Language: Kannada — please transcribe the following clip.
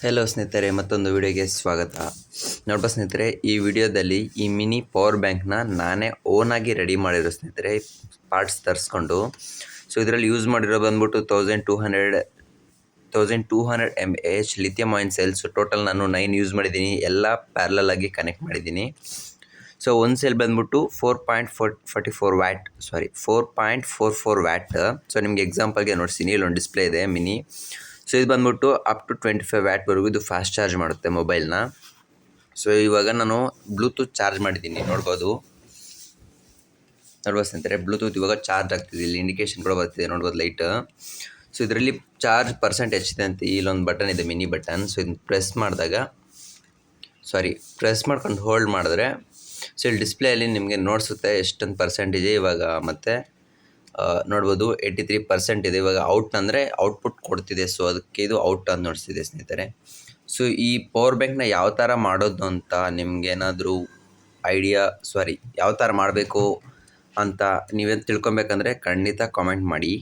ಹೆಲೋ ಸ್ನೇಹಿತರೆ, ಮತ್ತೊಂದು ವಿಡಿಯೋಗೆ ಸ್ವಾಗತ. ನೋಡ್ಬಾ ಸ್ನೇಹಿತರೆ, ಈ ವಿಡಿಯೋದಲ್ಲಿ ಈ ಮಿನಿ ಪವರ್ ಬ್ಯಾಂಕ್ನ ನಾನೇ ಓನಾಗಿ ರೆಡಿ ಮಾಡಿರೋ ಸ್ನೇಹಿತರೆ, ಪಾರ್ಟ್ಸ್ ತರಿಸ್ಕೊಂಡು. ಸೊ ಇದರಲ್ಲಿ ಯೂಸ್ ಮಾಡಿರೋ ಬಂದ್ಬಿಟ್ಟು 1200 mAh lithium ion cells. Total ನಾನು 9 ಯೂಸ್ ಮಾಡಿದ್ದೀನಿ, ಎಲ್ಲ ಪ್ಯಾರಲಲ್ ಆಗಿ ಕನೆಕ್ಟ್ ಮಾಡಿದ್ದೀನಿ. ಸೊ ಒಂದು ಸೆಲ್ ಬಂದ್ಬಿಟ್ಟು 4.44 ವ್ಯಾಟ್. ಸೊ ನಿಮಗೆ ಎಕ್ಸಾಂಪಲ್ಗೆ ನೋಡ್ತೀನಿ, ಇಲ್ಲೊಂದು ಡಿಸ್ಪ್ಲೇ ಇದೆ ಮಿನಿ. ಸೊ ಇದು ಬಂದ್ಬಿಟ್ಟು ಅಪ್ ಟು 25 ವ್ಯಾಟ್ವರೆಗೂ ಇದು ಫಾಸ್ಟ್ ಚಾರ್ಜ್ ಮಾಡುತ್ತೆ ಮೊಬೈಲ್ನ. ಸೊ ಇವಾಗ ನಾನು ಬ್ಲೂಟೂತ್ ಚಾರ್ಜ್ ಮಾಡಿದ್ದೀನಿ, ನೋಡ್ಬೋದು ಸ್ನೇಹಿತರೆ. ಬ್ಲೂಟೂತ್ ಇವಾಗ ಚಾರ್ಜ್ ಆಗ್ತಿದೆ, ಇಲ್ಲಿ ಇಂಡಿಕೇಶನ್ ಕೂಡ ಬರ್ತಿದೆ, ನೋಡ್ಬೋದು ಲೈಟ್. ಸೊ ಇದರಲ್ಲಿ ಚಾರ್ಜ್ ಪರ್ಸೆಂಟೇಜ್ ಇದೆ ಅಂತ ಇಲ್ಲೊಂದು ಬಟನ್ ಇದೆ, ಮಿನಿ ಬಟನ್. ಸೊ ಇದನ್ನ ಪ್ರೆಸ್ ಮಾಡ್ಕೊಂಡು ಹೋಲ್ಡ್ ಮಾಡಿದ್ರೆ ಸೊ ಇಲ್ಲಿ ಡಿಸ್ಪ್ಲೇಯಲ್ಲಿ ನಿಮಗೆ ನೋಡಿಸುತ್ತೆ ಎಷ್ಟೊಂದು ಪರ್ಸೆಂಟೇಜ್ ಇವಾಗ. ಮತ್ತು ನೋಡ್ಬೋದು 83% ಇದೆ ಇವಾಗ. ಔಟ್ ಅಂದರೆ ಔಟ್ಪುಟ್ ಕೊಡ್ತಿದೆ, ಸೊ ಅದಕ್ಕೆ ಇದು ಔಟ್ ಅಂತ ನೋಡಿಸ್ತಿದೆ ಸ್ನೇಹಿತರೆ. ಸೊ ಈ ಪವರ್ ಬ್ಯಾಂಕ್ನ ಯಾವ ಥರ ಮಾಡೋದು ಅಂತ ನಿಮ್ಗೇನಾದರೂ ಯಾವ ಥರ ಮಾಡಬೇಕು ಅಂತ ನೀವೇನು ತಿಳ್ಕೊಬೇಕಂದ್ರೆ ಖಂಡಿತ ಕಾಮೆಂಟ್ ಮಾಡಿ.